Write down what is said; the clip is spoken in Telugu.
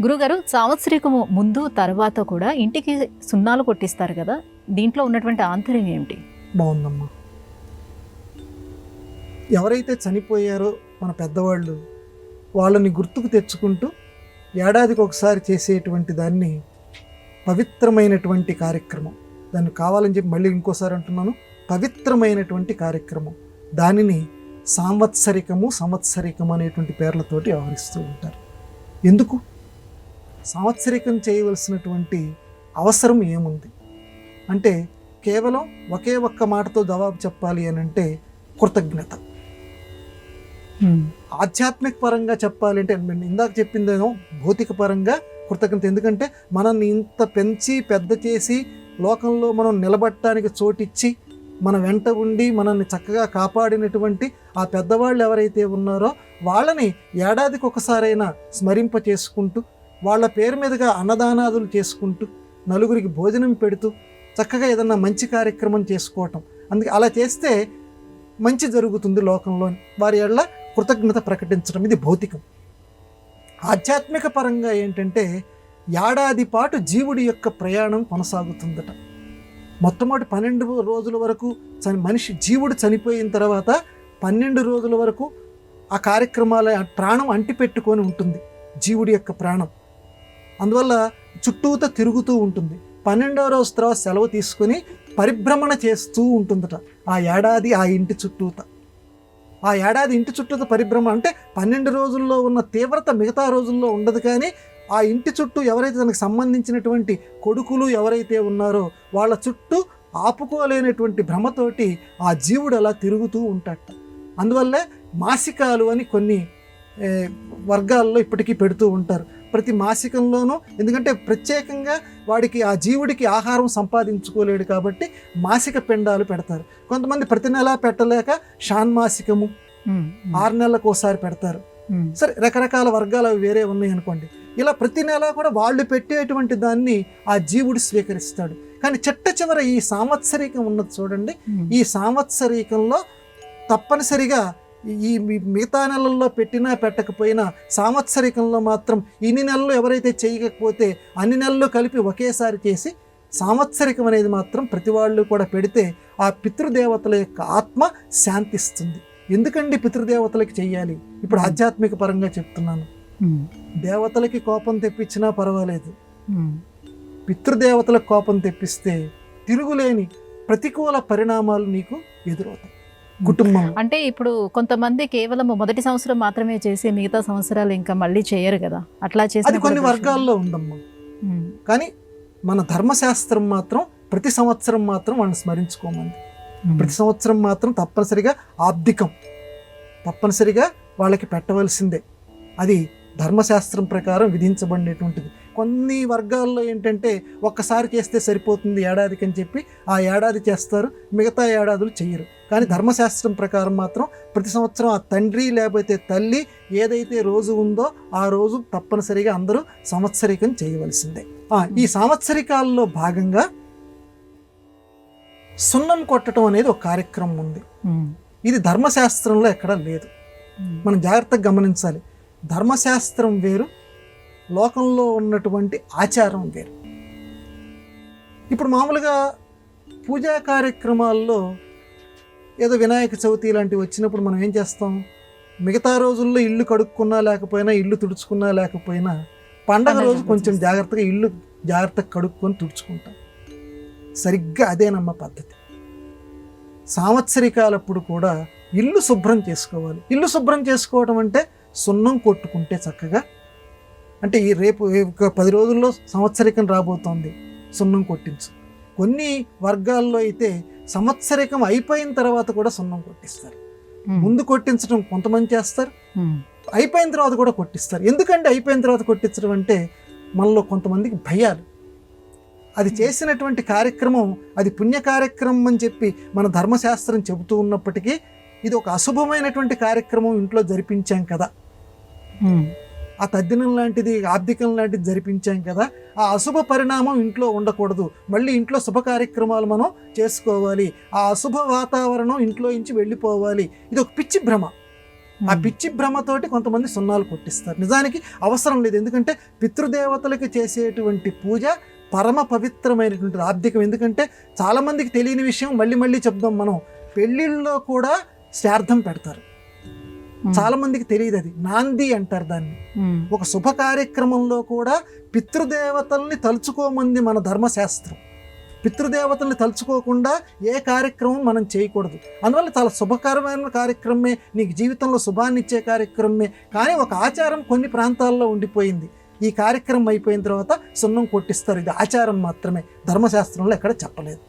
గురుగారు, సంవత్సరికము ముందు తర్వాత కూడా ఇంటికి సున్నాలు కొట్టిస్తారు కదా, దీంట్లో ఉన్నటువంటి ఆంతర్యం ఏమిటి? బాగుందమ్మా. ఎవరైతే చనిపోయారో మన పెద్దవాళ్ళు, వాళ్ళని గుర్తుకు తెచ్చుకుంటూ ఏడాదికి ఒకసారి చేసేటువంటి దాన్ని పవిత్రమైనటువంటి కార్యక్రమం. దాన్ని కావాలని చెప్పి మళ్ళీ ఇంకోసారి అంటున్నాను, పవిత్రమైనటువంటి కార్యక్రమం. దానిని సంవత్సరికము అనేటువంటి పేర్లతోటి వ్యవహరిస్తూ ఉంటారు. ఎందుకు సంవత్సరికం చేయవలసినటువంటి అవసరం ఏముంది అంటే, కేవలం ఒకే ఒక్క మాటతో జవాబు చెప్పాలి అని అంటే కృతజ్ఞత. ఆధ్యాత్మిక పరంగా చెప్పాలి అంటే ఇందాక చెప్పిందేమో భౌతిక పరంగా కృతజ్ఞత. ఎందుకంటే మనల్ని ఇంత పెంచి పెద్ద చేసి లోకంలో మనం నిలబడటానికి చోటిచ్చి మన వెంట ఉండి మనల్ని చక్కగా కాపాడినటువంటి ఆ పెద్దవాళ్ళు ఎవరైతే ఉన్నారో వాళ్ళని ఏడాదికి ఒకసారైనా స్మరింప చేసుకుంటూ, వాళ్ళ పేరు మీదుగా అన్నదానాదులు చేసుకుంటూ, నలుగురికి భోజనం పెడుతూ చక్కగా ఏదన్నా మంచి కార్యక్రమం చేసుకోవటం. అందుకే అలా చేస్తే మంచి జరుగుతుంది లోకంలో. వారి ఏళ్ళ కృతజ్ఞత ప్రకటించడం, ఇది భౌతికం. ఆధ్యాత్మిక పరంగా ఏంటంటే, ఏడాది పాటు జీవుడి యొక్క ప్రయాణం కొనసాగుతుందట. మొట్టమొదటి 12 రోజుల వరకు జీవుడు చనిపోయిన తర్వాత 12 రోజుల వరకు ఆ కార్యక్రమాల ప్రాణం అంటిపెట్టుకొని ఉంటుంది జీవుడి యొక్క ప్రాణం. అందువల్ల చుట్టూతో తిరుగుతూ ఉంటుంది. 12వ రోజు తర్వాత సెలవు తీసుకొని పరిభ్రమణ చేస్తూ ఉంటుందట ఆ ఏడాది ఆ ఇంటి చుట్టూత. ఆ ఏడాది ఇంటి చుట్టూత పరిభ్రమణ అంటే 12 రోజుల్లో ఉన్న తీవ్రత మిగతా రోజుల్లో ఉండదు. కానీ ఆ ఇంటి చుట్టూ ఎవరైతే తనకు సంబంధించినటువంటి కొడుకులు ఎవరైతే ఉన్నారో వాళ్ళ చుట్టూ ఆపుకోలేనటువంటి భ్రమతోటి ఆ జీవుడు అలా తిరుగుతూ ఉంటాడట. అందువల్లే మాసికాలు అని కొన్ని వర్గాల్లో ఇప్పటికీ పెడుతూ ఉంటారు. ప్రతి మాసికంలోనూ, ఎందుకంటే ప్రత్యేకంగా వాడికి ఆ జీవుడికి ఆహారం సంపాదించుకోలేడు కాబట్టి మాసిక పిండాలు పెడతారు. కొంతమంది ప్రతి నెలా పెట్టలేక షాన్మాసికము 6 నెలలకు ఒకసారి పెడతారు. సరే, రకరకాల వర్గాలు అవి వేరే ఉన్నాయి అనుకోండి. ఇలా ప్రతి నెల కూడా వాళ్ళు పెట్టేటువంటి దాన్ని ఆ జీవుడు స్వీకరిస్తాడు. కానీ చిట్ట ఈ సాంవత్సరికం ఉన్నది చూడండి, ఈ సాంవత్సరికంలో తప్పనిసరిగా ఈ మిగతా నెలల్లో పెట్టినా పెట్టకపోయినా సాంవత్సరికంలో మాత్రం ఇన్ని నెలలు ఎవరైతే చేయకపోతే అన్ని నెలలు కలిపి ఒకేసారి చేసి సాంవత్సరికం అనేది మాత్రం ప్రతి వాళ్ళు కూడా పెడితే ఆ పితృదేవతల యొక్క ఆత్మ శాంతిస్తుంది. ఎందుకండి పితృదేవతలకి చెయ్యాలి? ఇప్పుడు ఆధ్యాత్మిక పరంగా చెప్తున్నాను. దేవతలకి కోపం తెప్పించినా పర్వాలేదు, పితృదేవతలకు కోపం తెప్పిస్తే తిరుగులేని ప్రతికూల పరిణామాలు నీకు ఎదురవుతాయి. కుటుంబం అంటే ఇప్పుడు కొంతమంది కేవలం మొదటి సంవత్సరం మాత్రమే చేసి మిగతా సంవత్సరాలు ఇంకా మళ్ళీ చేయరు కదా, అట్లా చేసి అది కొన్ని వర్గాల్లో ఉందమ్మా. కానీ మన ధర్మశాస్త్రం మాత్రం ప్రతి సంవత్సరం మాత్రం వాళ్ళని స్మరించుకోమంది. ప్రతి సంవత్సరం మాత్రం తప్పనిసరిగా ఆబ్దికం తప్పనిసరిగా వాళ్ళకి పెట్టవలసిందే. అది ధర్మశాస్త్రం ప్రకారం విధించబడినటువంటిది. కొన్ని వర్గాల్లో ఏంటంటే ఒక్కసారి చేస్తే సరిపోతుంది ఏడాదికి అని చెప్పి ఆ ఏడాది చేస్తారు, మిగతా ఏడాదులు చెయ్యరు. కానీ ధర్మశాస్త్రం ప్రకారం మాత్రం ప్రతి సంవత్సరం ఆ తండ్రి లేకపోతే తల్లి ఏదైతే రోజు ఉందో ఆ రోజు తప్పనిసరిగా అందరూ సంవత్సరికం చేయవలసిందే. ఈ సంవత్సరికాల్లో భాగంగా సున్నం కొట్టడం అనేది ఒక కార్యక్రమం ఉంది. ఇది ధర్మశాస్త్రంలో ఎక్కడా లేదు. మనం జాగ్రత్తగా గమనించాలి. ధర్మశాస్త్రం వేరు, లోకంలో ఉన్నటువంటి ఆచారం వేరు. ఇప్పుడు మామూలుగా పూజా కార్యక్రమాల్లో ఏదో వినాయక చవితి లాంటివి వచ్చినప్పుడు మనం ఏం చేస్తాం, మిగతా రోజుల్లో ఇల్లు కడుక్కున్నా లేకపోయినా, ఇల్లు తుడుచుకున్నా లేకపోయినా, పండగ రోజు కొంచెం జాగ్రత్తగా కడుక్కొని తుడుచుకుంటాం. సరిగ్గా అదేనమ్మ పద్ధతి. సంవత్సరికాలప్పుడు కూడా ఇల్లు శుభ్రం చేసుకోవాలి. ఇల్లు శుభ్రం చేసుకోవడం అంటే సున్నం కొట్టుకుంటే చక్కగా, అంటే ఈ రేపు 10 రోజుల్లో సంవత్సరికం రాబోతోంది, సున్నం కొట్టించు. కొన్ని వర్గాల్లో అయితే సంవత్సరికం అయిపోయిన తర్వాత కూడా సున్నం కొట్టిస్తారు. ముందు కొట్టించడం కొంతమంది చేస్తారు, అయిపోయిన తర్వాత కూడా కొట్టిస్తారు. ఎందుకంటే అయిపోయిన తర్వాత కొట్టించడం అంటే మనలో కొంతమందికి భయాలు. అది చేసినటువంటి కార్యక్రమం అది పుణ్య కార్యక్రమం అని చెప్పి మన ధర్మశాస్త్రం చెబుతూ ఉన్నప్పటికీ ఇది ఒక అశుభమైనటువంటి కార్యక్రమం ఇంట్లో జరిపించాం కదా, ఆ తద్దినం లాంటిది ఆబ్దికం లాంటిది జరిపించాం కదా, ఆ అశుభ పరిణామం ఇంట్లో ఉండకూడదు, మళ్ళీ ఇంట్లో శుభ కార్యక్రమాలు మనం చేసుకోవాలి, ఆ అశుభ వాతావరణం ఇంట్లో నుంచి వెళ్ళిపోవాలి. ఇది ఒక పిచ్చి భ్రమ. ఆ పిచ్చి భ్రమతోటి కొంతమంది సున్నాలు కొట్టిస్తారు. నిజానికి అవసరం లేదు. ఎందుకంటే పితృదేవతలకి చేసేటువంటి పూజ పరమ పవిత్రమైనటువంటి ఆబ్దికం. ఎందుకంటే చాలామందికి తెలియని విషయం మళ్ళీ చెప్దాం, మనం పెళ్ళిళ్ళలో కూడా శ్రార్థం పెడతారు. చాలామందికి తెలియదు, అది నాంది అంటారు దాన్ని. ఒక శుభ కార్యక్రమంలో కూడా పితృదేవతల్ని తలుచుకోమంది మన ధర్మశాస్త్రం. పితృదేవతల్ని తలుచుకోకుండా ఏ కార్యక్రమం మనం చేయకూడదు. అందువల్ల చాలా శుభకరమైన కార్యక్రమమే, నీకు జీవితంలో శుభాన్ని ఇచ్చే కార్యక్రమమే. కానీ ఒక ఆచారం కొన్ని ప్రాంతాల్లో ఉండిపోయింది. ఈ కార్యక్రమం అయిపోయిన తర్వాత సున్నం కొట్టిస్తారు. ఇది ఆచారం మాత్రమే, ధర్మశాస్త్రంలో ఎక్కడ చెప్పలేదు.